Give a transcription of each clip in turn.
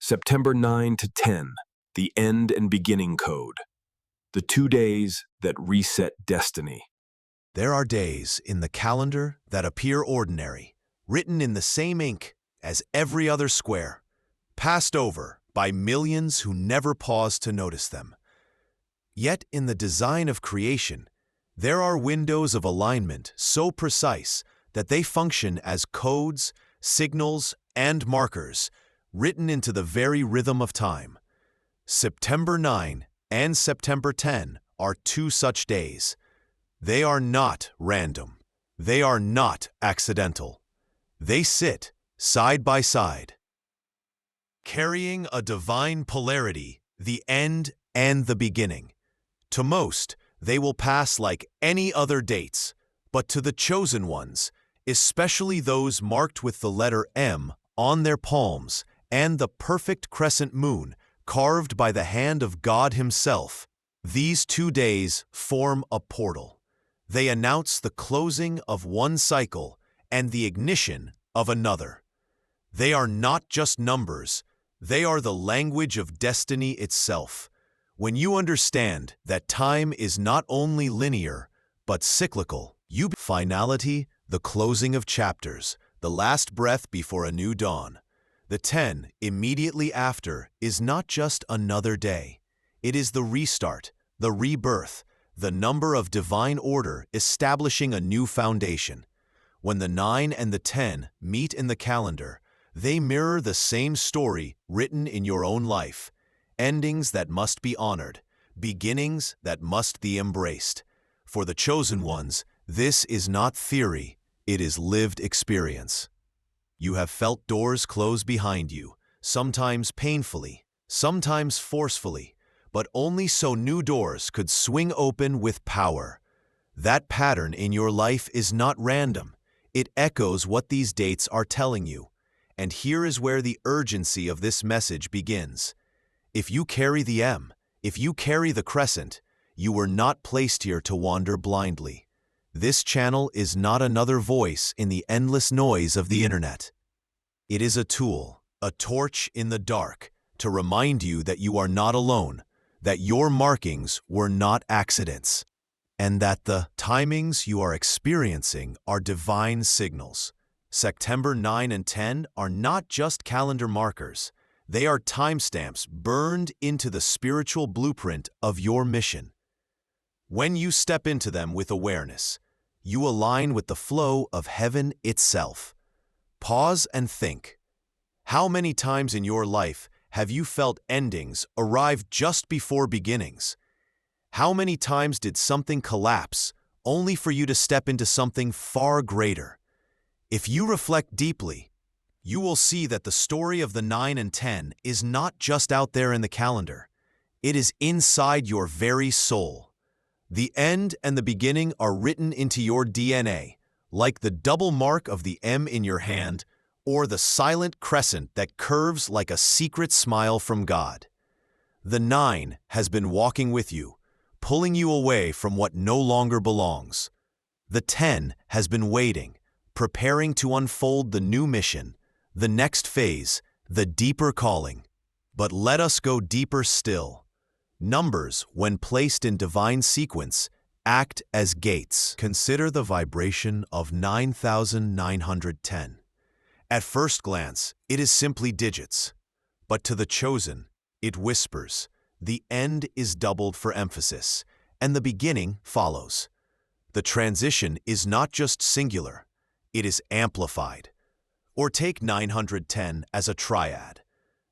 September 9 to 10, the end and beginning code. The 2 days that reset destiny. There are days in the calendar that appear ordinary, written in the same ink as every other square, passed over by millions who never pause to notice them. Yet in the design of creation, there are windows of alignment so precise that they function as codes, signals, and markers, written into the very rhythm of time. September 9 and September 10 are two such days. They are not random. They are not accidental. They sit side by side, carrying a divine polarity, the end and the beginning. To most, they will pass like any other dates, but to the chosen ones, especially those marked with the letter M on their palms and the perfect crescent moon carved by the hand of God Himself, these 2 days form a portal. They announce the closing of one cycle and the ignition of another. They are not just numbers, they are the language of destiny itself. When you understand that time is not only linear, but cyclical, finality, the closing of chapters, the last breath before a new dawn. The 10 immediately after is not just another day. It is the restart, the rebirth, the number of divine order establishing a new foundation. When the 9 and the 10 meet in the calendar, they mirror the same story written in your own life. Endings that must be honored, beginnings that must be embraced. For the chosen ones, this is not theory, it is lived experience. You have felt doors close behind you, sometimes painfully, sometimes forcefully, but only so new doors could swing open with power. That pattern in your life is not random. It echoes what these dates are telling you. And here is where the urgency of this message begins. If you carry the M, if you carry the crescent, you were not placed here to wander blindly. This channel is not another voice in the endless noise of the internet. It is a tool, a torch in the dark, to remind you that you are not alone, that your markings were not accidents, and that the timings you are experiencing are divine signals. September 9 and 10 are not just calendar markers. They are timestamps burned into the spiritual blueprint of your mission. When you step into them with awareness, you align with the flow of heaven itself. Pause and think. How many times in your life have you felt endings arrive just before beginnings? How many times did something collapse only for you to step into something far greater? If you reflect deeply, you will see that the story of the 9 and 10 is not just out there in the calendar. It is inside your very soul. The end and the beginning are written into your DNA, like the double mark of the M in your hand, or the silent crescent that curves like a secret smile from God. The 9 has been walking with you, pulling you away from what no longer belongs. The 10 has been waiting, preparing to unfold the new mission, the next phase, the deeper calling. But let us go deeper still. Numbers, when placed in divine sequence, act as gates. Consider the vibration of 9,910. At first glance, it is simply digits. But to the chosen, it whispers. The end is doubled for emphasis, and the beginning follows. The transition is not just singular, it is amplified. Or take 910 as a triad.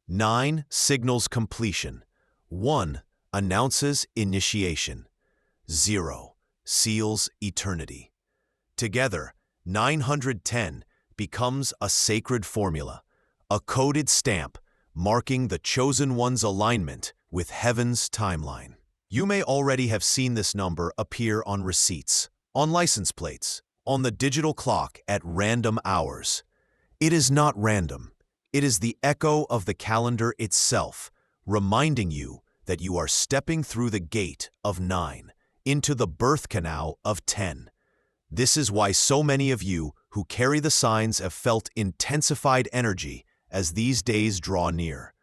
9 signals completion. 1 announces initiation. 0 seals eternity. Together, 910 becomes a sacred formula, a coded stamp marking the chosen one's alignment with heaven's timeline. You may already have seen this number appear on receipts, on license plates, on the digital clock at random hours. It is not random. It is the echo of the calendar itself, reminding you that you are stepping through the gate of 9 into the birth canal of 10. This is why so many of you who carry the signs have felt intensified energy as these days draw near.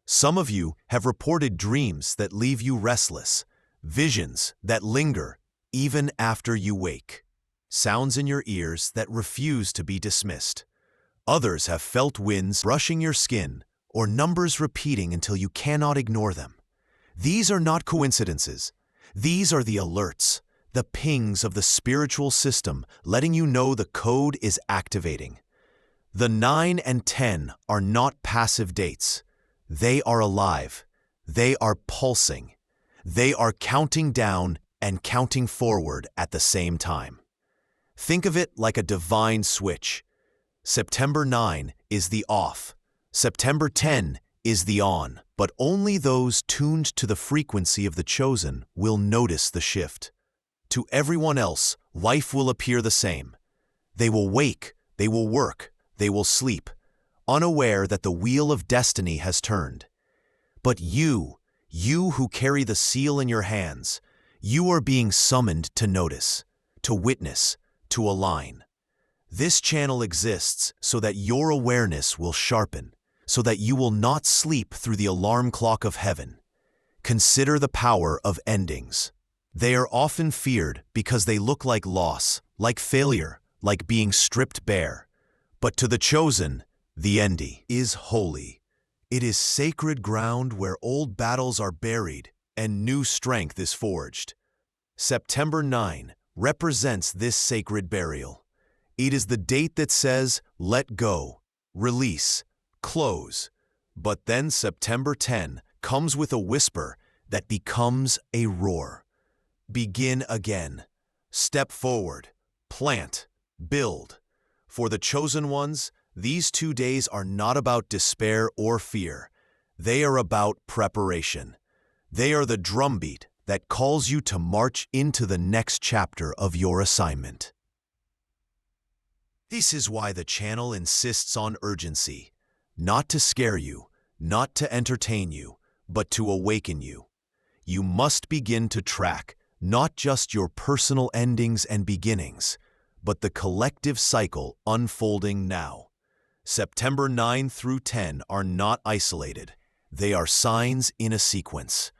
Some of you have reported dreams that leave you restless, visions that linger even after you wake, sounds in your ears that refuse to be dismissed. Others have felt winds brushing your skin or numbers repeating until you cannot ignore them. These are not coincidences. These are the alerts, the pings of the spiritual system letting you know the code is activating. The 9 and 10 are not passive dates. They are alive. They are pulsing. They are counting down and counting forward at the same time. Think of it like a divine switch. September 9 is the off. September 10 is the on. But only those tuned to the frequency of the chosen will notice the shift. To everyone else, life will appear the same. They will wake, they will work, they will sleep, unaware that the wheel of destiny has turned. But you who carry the seal in your hands, you are being summoned to notice, to witness, to align. This channel exists so that your awareness will sharpen, so that you will not sleep through the alarm clock of heaven. Consider the power of endings. They are often feared because they look like loss, like failure, like being stripped bare. But to the chosen, the ending is holy. It is sacred ground where old battles are buried and new strength is forged. September 9 represents this sacred burial. It is the date that says, let go, release, close. But then September 10 comes with a whisper that becomes a roar. Begin again. Step forward. Plant. Build. For the chosen ones, these 2 days are not about despair or fear. They are about preparation. They are the drumbeat that calls you to march into the next chapter of your assignment. This is why the channel insists on urgency. Not to scare you, not to entertain you, but to awaken you. You must begin to track not just your personal endings and beginnings, but the collective cycle unfolding now. September 9 through 10 are not isolated. They are signs in a sequence.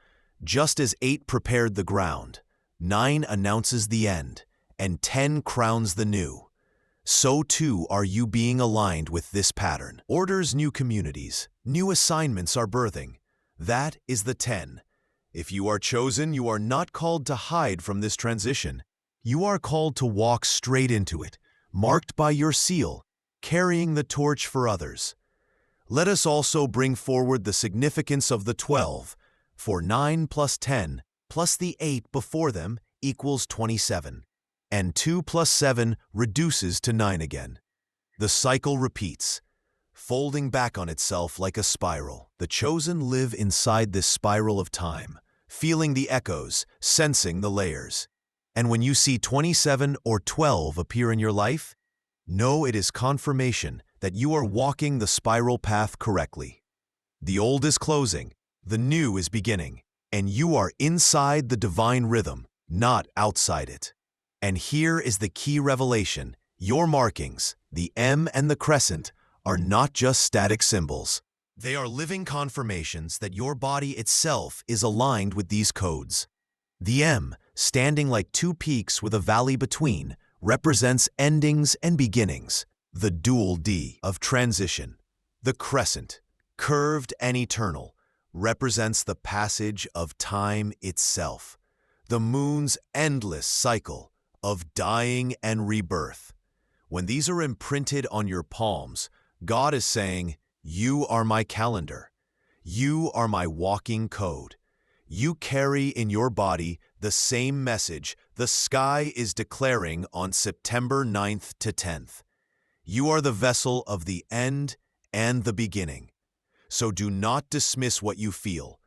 Just as 8 prepared the ground, 9 announces the end, and 10 crowns the new. So too are you being aligned with this pattern. Orders new communities, new assignments are birthing. That is the 10. If you are chosen, you are not called to hide from this transition. You are called to walk straight into it, marked by your seal, carrying the torch for others. Let us also bring forward the significance of the 12, for 9 plus 10 plus the 8 before them equals 27. And 2 plus 7 reduces to 9 again. The cycle repeats, folding back on itself like a spiral. The chosen live inside this spiral of time, feeling the echoes, sensing the layers. And when you see 27 or 12 appear in your life, know it is confirmation that you are walking the spiral path correctly. The old is closing, the new is beginning, and you are inside the divine rhythm, not outside it. And here is the key revelation. Your markings, the M and the crescent, are not just static symbols. They are living confirmations that your body itself is aligned with these codes. The M, standing like 2 peaks with a valley between, represents endings and beginnings. The dual D of transition. The crescent, curved and eternal, represents the passage of time itself. The moon's endless cycle of dying and rebirth. When these are imprinted on your palms, God is saying, you are my calendar. You are my walking code. You carry in your body the same message the sky is declaring on September 9th to 10th. You are the vessel of the end and the beginning. So do not dismiss what you feel.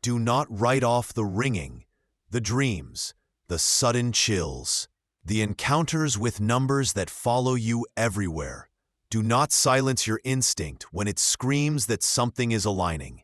Do not write off the ringing, the dreams, the sudden chills, the encounters with numbers that follow you everywhere. Do not silence your instinct when it screams that something is aligning.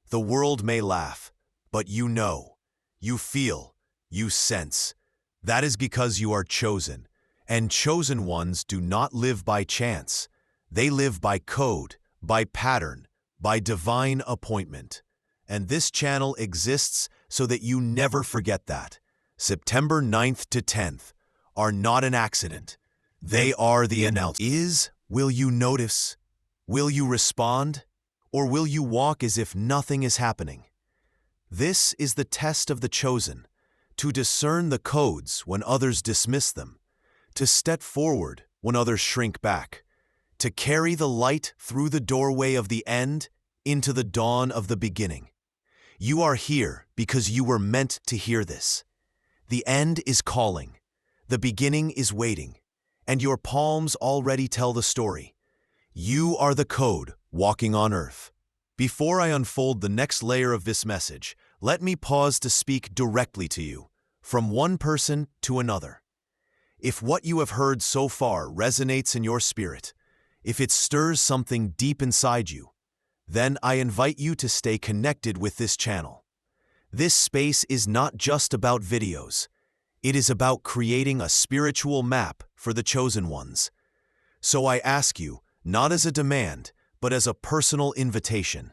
The world may laugh, but you know, you feel, you sense. That is because you are chosen, and chosen ones do not live by chance. They live by code, by pattern, by divine appointment. And this channel exists so that you never forget that. September 9th to 10th are not an accident. They are the announcement. Will you notice? Will you respond? Or will you walk as if nothing is happening? This is the test of the chosen, to discern the codes when others dismiss them, to step forward when others shrink back, to carry the light through the doorway of the end into the dawn of the beginning. You are here because you were meant to hear this. The end is calling, the beginning is waiting, and your palms already tell the story. You are the code walking on earth. Before I unfold the next layer of this message, let me pause to speak directly to you, from one person to another. If what you have heard so far resonates in your spirit, if it stirs something deep inside you, then I invite you to stay connected with this channel. This space is not just about videos. It is about creating a spiritual map for the chosen ones. So I ask you, not as a demand, but as a personal invitation.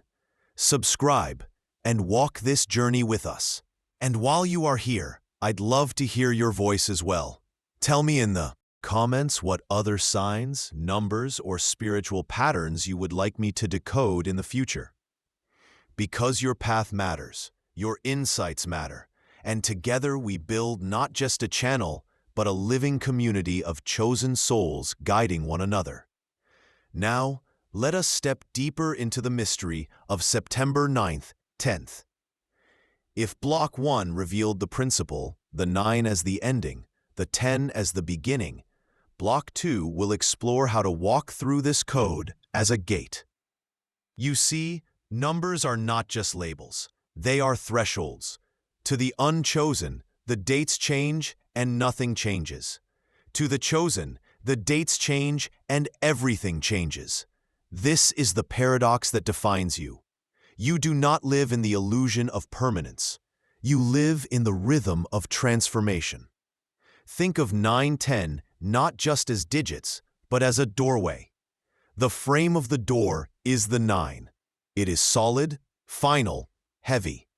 Subscribe and walk this journey with us. And while you are here, I'd love to hear your voice as well. Tell me in the comments what other signs, numbers, or spiritual patterns you would like me to decode in the future. Because your path matters, your insights matter, and together we build not just a channel, but a living community of chosen souls guiding one another. Now, let us step deeper into the mystery of September 9th, 10th. If Block 1 revealed the principle, the 9 as the ending, the 10 as the beginning, Block 2 will explore how to walk through this code as a gate. You see, numbers are not just labels. They are thresholds. To the unchosen, the dates change and nothing changes. To the chosen, the dates change and everything changes. This is the paradox that defines you. You do not live in the illusion of permanence. You live in the rhythm of transformation. Think of 9-10 not just as digits, but as a doorway. The frame of the door is the 9. It is solid, final, heavy.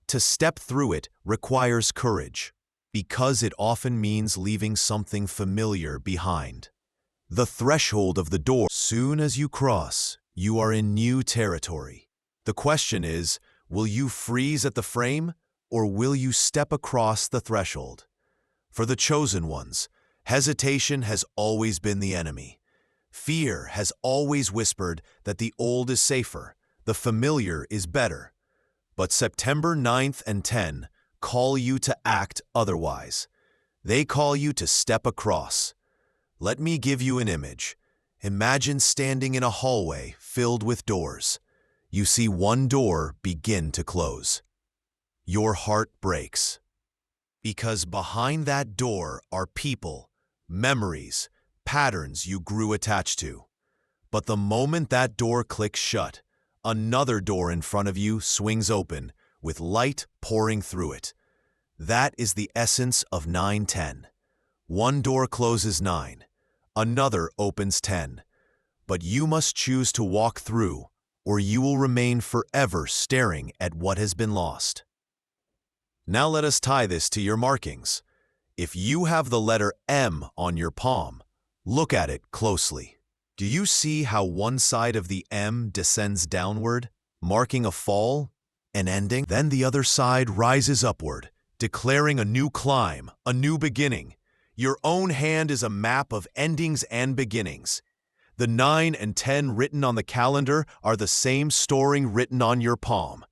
To step through it requires courage, because it often means leaving something familiar behind. The threshold of the door. Soon as you cross, you are in new territory. The question is, will you freeze at the frame, or will you step across the threshold? For the chosen ones, hesitation has always been the enemy. Fear has always whispered that the old is safer, the familiar is better. But September 9th and 10 call you to act otherwise. They call you to step across. Let me give you an image. Imagine standing in a hallway filled with doors. You see one door begin to close. Your heart breaks. Because behind that door are people, memories, patterns you grew attached to. But the moment that door clicks shut, another door in front of you swings open, with light pouring through it. That is the essence of 9-10. One door closes 9. Another opens 10. But you must choose to walk through, or you will remain forever staring at what has been lost. Now let us tie this to your markings. If you have the letter M on your palm, look at it closely. Do you see how one side of the M descends downward, marking a fall, an ending? Then the other side rises upward, declaring a new climb, a new beginning. Your own hand is a map of endings and beginnings. The 9 and 10 written on the calendar are the same story written on your palm.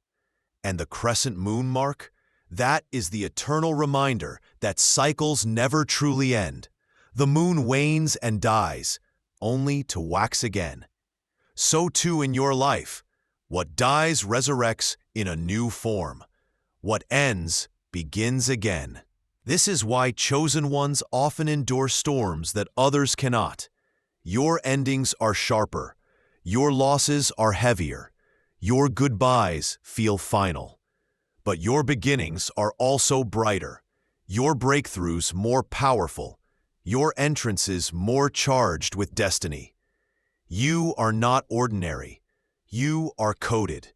And the crescent moon mark? That is the eternal reminder that cycles never truly end. The moon wanes and dies, only to wax again. So too in your life, what dies resurrects in a new form. What ends begins again. This is why chosen ones often endure storms that others cannot. Your endings are sharper. Your losses are heavier. Your goodbyes feel final. But your beginnings are also brighter. Your breakthroughs more powerful. Your entrances more charged with destiny. You are not ordinary. You are coded.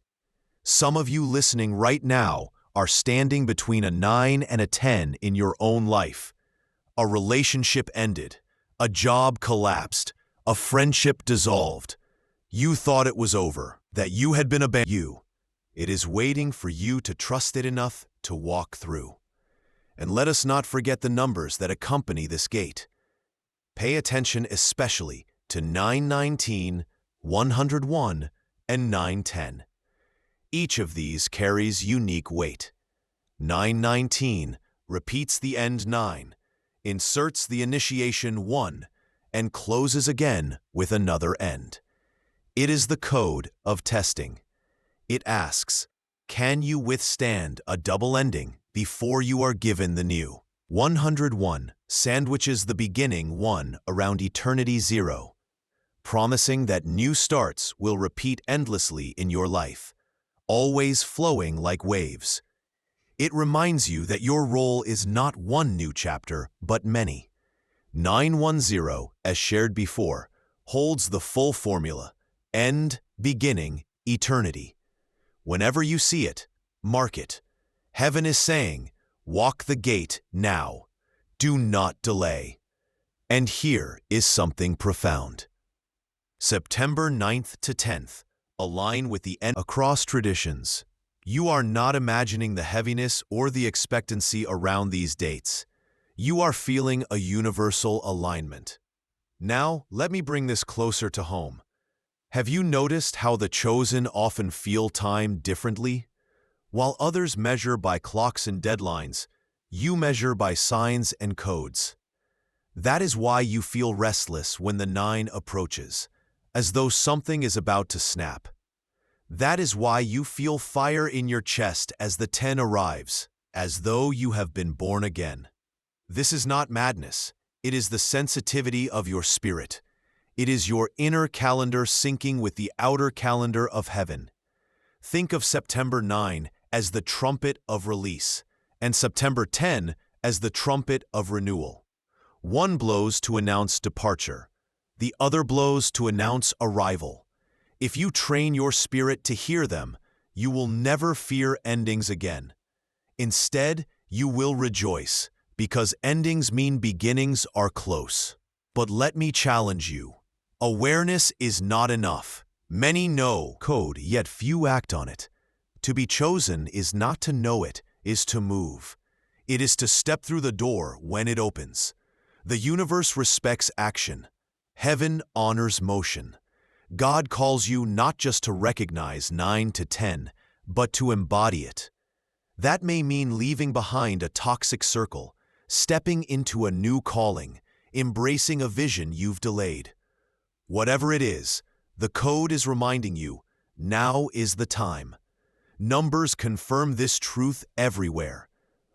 Some of you listening right now are standing between a 9 and a 10 in your own life. A relationship ended, a job collapsed, a friendship dissolved. You thought it was over, that you had been abandoned. It is waiting for you to trust it enough to walk through. And let us not forget the numbers that accompany this gate. Pay attention especially to 919, 101, and 910. Each of these carries unique weight. 919 repeats the end 9, inserts the initiation 1, and closes again with another end. It is the code of testing. It asks, can you withstand a double ending before you are given the new? 101 sandwiches the beginning 1 around eternity 0, promising that new starts will repeat endlessly in your life, always flowing like waves. It reminds you that your role is not one new chapter, but many. 910, as shared before, holds the full formula: end, beginning, eternity. Whenever you see it, mark it. Heaven is saying, walk the gate now. Do not delay. And here is something profound. September 9th to 10th, align with the end across traditions. You are not imagining the heaviness or the expectancy around these dates. You are feeling a universal alignment. Now, let me bring this closer to home. Have you noticed how the chosen often feel time differently? While others measure by clocks and deadlines, you measure by signs and codes. That is why you feel restless when the 9 approaches, as though something is about to snap. That is why you feel fire in your chest as the 10 arrives, as though you have been born again. This is not madness. It is the sensitivity of your spirit. It is your inner calendar syncing with the outer calendar of heaven. Think of September 9 as the trumpet of release, and September 10 as the trumpet of renewal. One blows to announce departure. The other blows to announce arrival. If you train your spirit to hear them, you will never fear endings again. Instead, you will rejoice, because endings mean beginnings are close. But let me challenge you. Awareness is not enough. Many know code, yet few act on it. To be chosen is not to know it, is to move. It is to step through the door when it opens. The universe respects action. Heaven honors motion. God calls you not just to recognize 9 to 10, but to embody it. That may mean leaving behind a toxic circle, stepping into a new calling, embracing a vision you've delayed. Whatever it is, the code is reminding you, now is the time. Numbers confirm this truth everywhere.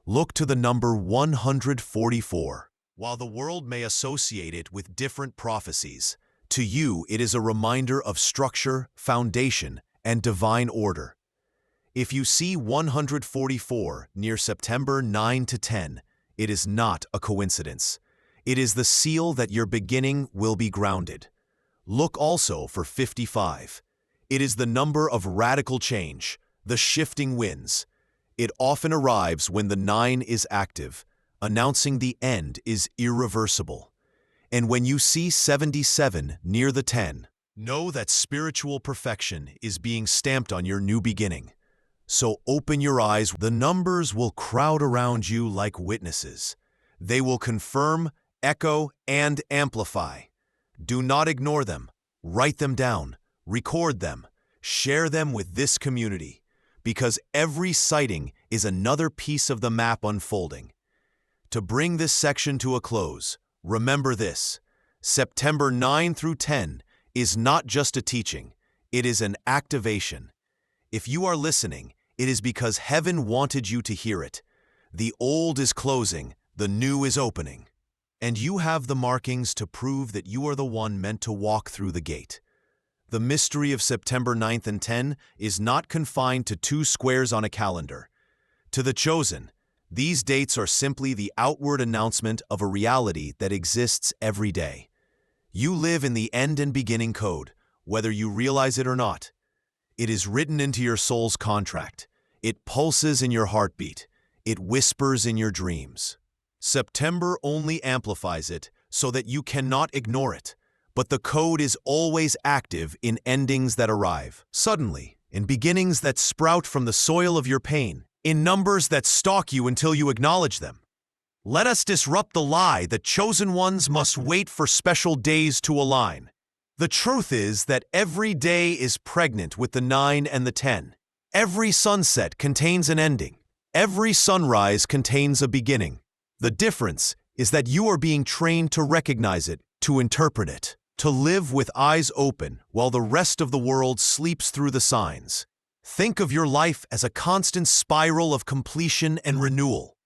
Look to the number 144. While the world may associate it with different prophecies, to you it is a reminder of structure, foundation, and divine order. If you see 144 near September 9 to 10, it is not a coincidence. It is the seal that your beginning will be grounded. Look also for 55. It is the number of radical change, the shifting winds. It often arrives when the 9 is active, announcing the end is irreversible. And when you see 77 near the 10, know that spiritual perfection is being stamped on your new beginning. So open your eyes. The numbers will crowd around you like witnesses. They will confirm, echo, and amplify. Do not ignore them. Write them down. Record them. Share them with this community, because every sighting is another piece of the map unfolding. To bring this section to a close, remember this: September 9 through 10 is not just a teaching, it is an activation. If you are listening, it is because heaven wanted you to hear it. The old is closing, the new is opening. And you have the markings to prove that you are the one meant to walk through the gate. The mystery of September 9th and 10 is not confined to 2 squares on a calendar. To the chosen, these dates are simply the outward announcement of a reality that exists every day. You live in the end and beginning code, whether you realize it or not. It is written into your soul's contract. It pulses in your heartbeat. It whispers in your dreams. September only amplifies it so that you cannot ignore it. But the code is always active in endings that arrive suddenly, in beginnings that sprout from the soil of your pain, in numbers that stalk you until you acknowledge them. Let us disrupt the lie that chosen ones must wait for special days to align. The truth is that every day is pregnant with the 9 and the 10. Every sunset contains an ending. Every sunrise contains a beginning. The difference is that you are being trained to recognize it, to interpret it, to live with eyes open while the rest of the world sleeps through the signs. Think of your life as a constant spiral of completion and renewal.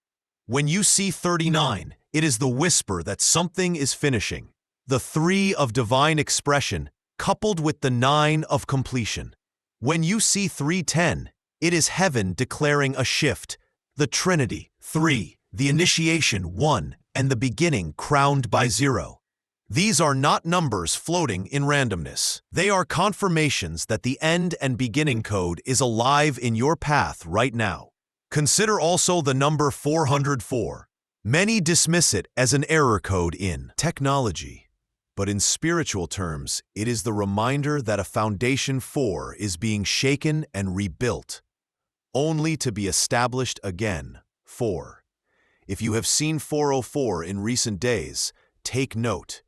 When you see 39, it is the whisper that something is finishing. The 3 of divine expression, coupled with the 9 of completion. When you see 310, it is heaven declaring a shift. The Trinity, 3, the initiation, 1, and the beginning crowned by 0. These are not numbers floating in randomness. They are confirmations that the end and beginning code is alive in your path right now. Consider also the number 404. Many dismiss it as an error code in technology. But in spiritual terms, it is the reminder that a foundation 4 is being shaken and rebuilt, only to be established again. 4. If you have seen 404 in recent days, take note.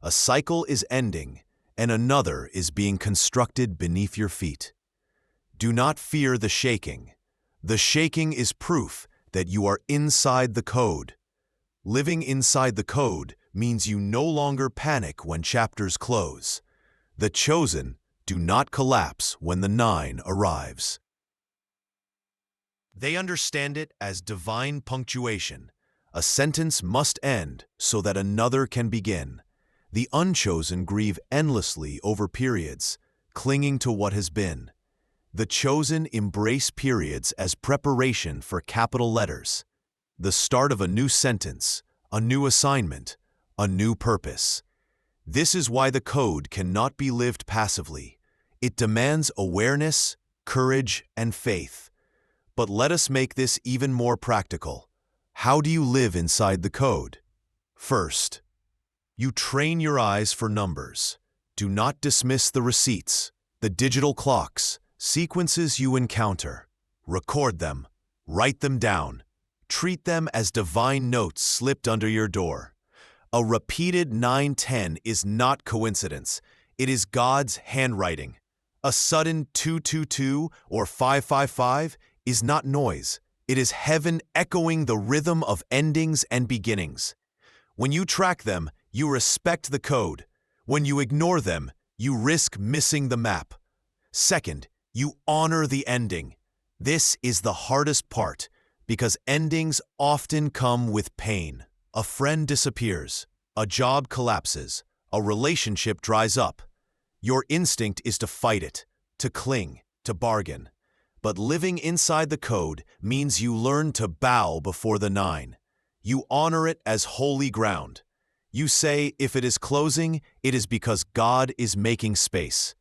A cycle is ending, and another is being constructed beneath your feet. Do not fear the shaking. The shaking is proof that you are inside the code. Living inside the code means you no longer panic when chapters close. The chosen do not collapse when the 9 arrives. They understand it as divine punctuation. A sentence must end so that another can begin. The unchosen grieve endlessly over periods, clinging to what has been. The chosen embrace periods as preparation for capital letters. The start of a new sentence, a new assignment, a new purpose. This is why the code cannot be lived passively. It demands awareness, courage, and faith. But let us make this even more practical. How do you live inside the code? First, you train your eyes for numbers. Do not dismiss the receipts, the digital clocks, sequences you encounter. Record them, write them down. Treat them as divine notes slipped under your door. A repeated 910 is not coincidence. It is God's handwriting. A sudden 222 or 555 is not noise. It is heaven echoing the rhythm of endings and beginnings. When you track them, you respect the code. When you ignore them, you risk missing the map. Second, you honor the ending. This is the hardest part, because endings often come with pain. A friend disappears, a job collapses, a relationship dries up. Your instinct is to fight it, to cling, to bargain. But living inside the code means you learn to bow before the 9. You honor it as holy ground. You say, if it is closing, it is because God is making space.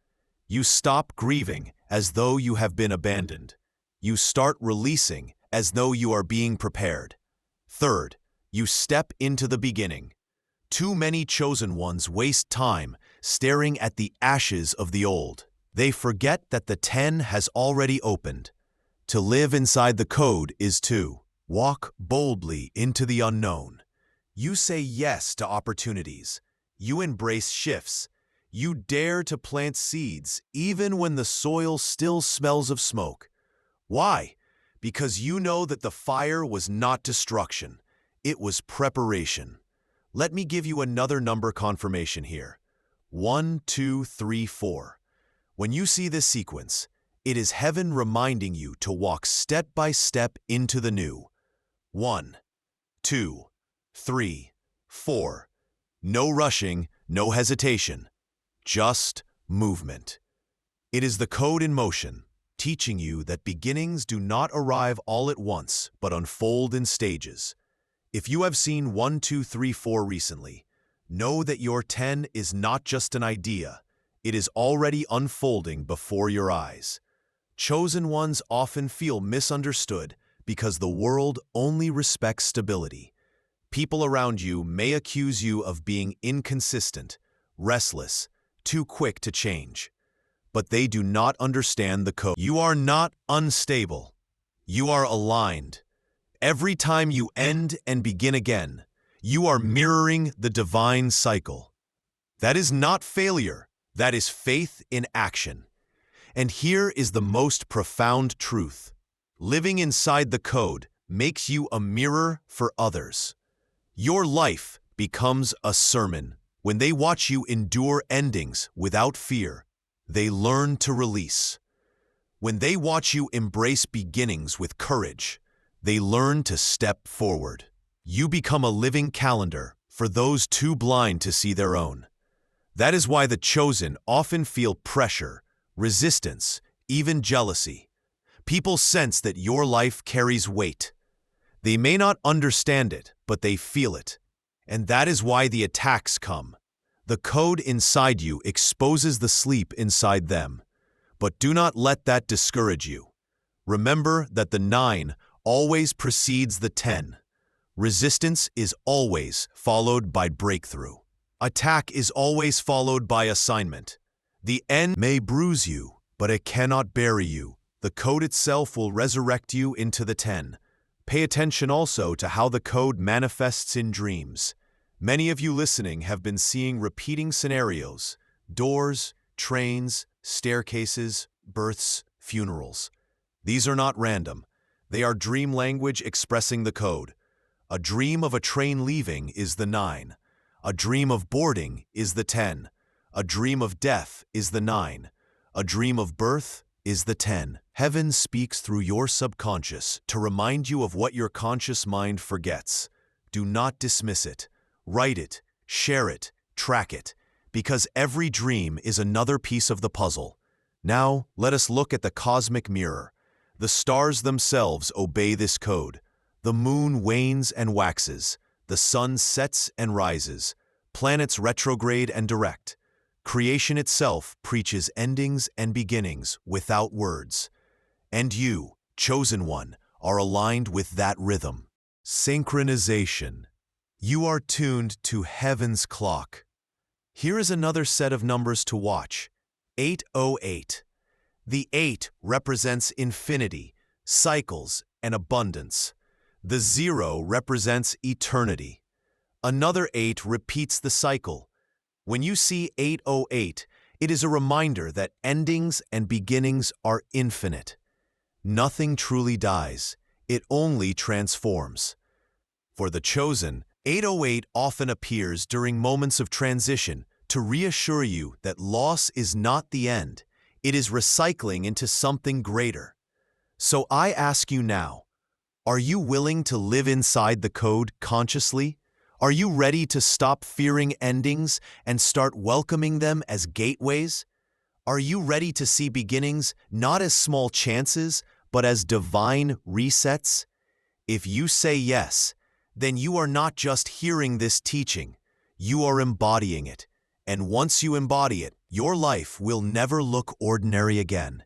You stop grieving as though you have been abandoned. You start releasing as though you are being prepared. Third, you step into the beginning. Too many chosen ones waste time staring at the ashes of the old. They forget that the 10 has already opened. To live inside the code is to walk boldly into the unknown. You say yes to opportunities. You embrace shifts. You dare to plant seeds even when the soil still smells of smoke. Why? Because you know that the fire was not destruction. It was preparation. Let me give you another number confirmation here. 1, 2, 3, 4. When you see this sequence, it is heaven reminding you to walk step by step into the new. 1, 2, 3, 4. No rushing, no hesitation. Just movement. It is the code in motion, teaching you that beginnings do not arrive all at once, but unfold in stages. If you have seen 1, 2, 3, 4 recently, know that your 10 is not just an idea. It is already unfolding before your eyes. Chosen ones often feel misunderstood because the world only respects stability. People around you may accuse you of being inconsistent, restless, too quick to change. But they do not understand the code. You are not unstable. You are aligned. Every time you end and begin again, you are mirroring the divine cycle. That is not failure. That is faith in action. And here is the most profound truth. Living inside the code makes you a mirror for others. Your life becomes a sermon. When they watch you endure endings without fear, they learn to release. When they watch you embrace beginnings with courage, they learn to step forward. You become a living calendar for those too blind to see their own. That is why the chosen often feel pressure, resistance, even jealousy. People sense that your life carries weight. They may not understand it, but they feel it. And that is why the attacks come. The code inside you exposes the sleep inside them. But do not let that discourage you. Remember that the 9 always precedes the 10. Resistance is always followed by breakthrough. Attack is always followed by assignment. The end may bruise you, but it cannot bury you. The code itself will resurrect you into the 10. Pay attention also to how the code manifests in dreams. Many of you listening have been seeing repeating scenarios: doors, trains, staircases, births, funerals. These are not random. They are dream language expressing the code. A dream of a train leaving is the 9. A dream of boarding is the 10. A dream of death is the 9. A dream of birth is the 10. Heaven speaks through your subconscious to remind you of what your conscious mind forgets. Do not dismiss it. Write it, share it, track it, because every dream is another piece of the puzzle. Now, let us look at the cosmic mirror. The stars themselves obey this code. The moon wanes and waxes. The sun sets and rises. Planets retrograde and direct. Creation itself preaches endings and beginnings without words. And you, chosen one, are aligned with that rhythm. Synchronization. You are tuned to heaven's clock. Here is another set of numbers to watch. 808. The 8 represents infinity, cycles, and abundance. The 0 represents eternity. Another 8 repeats the cycle. When you see 808, it is a reminder that endings and beginnings are infinite. Nothing truly dies. It only transforms. For the chosen, 808 often appears during moments of transition to reassure you that loss is not the end. It is recycling into something greater. So I ask you now, are you willing to live inside the code consciously? Are you ready to stop fearing endings and start welcoming them as gateways? Are you ready to see beginnings not as small chances, but as divine resets? If you say yes, then you are not just hearing this teaching, you are embodying it. And once you embody it, your life will never look ordinary again.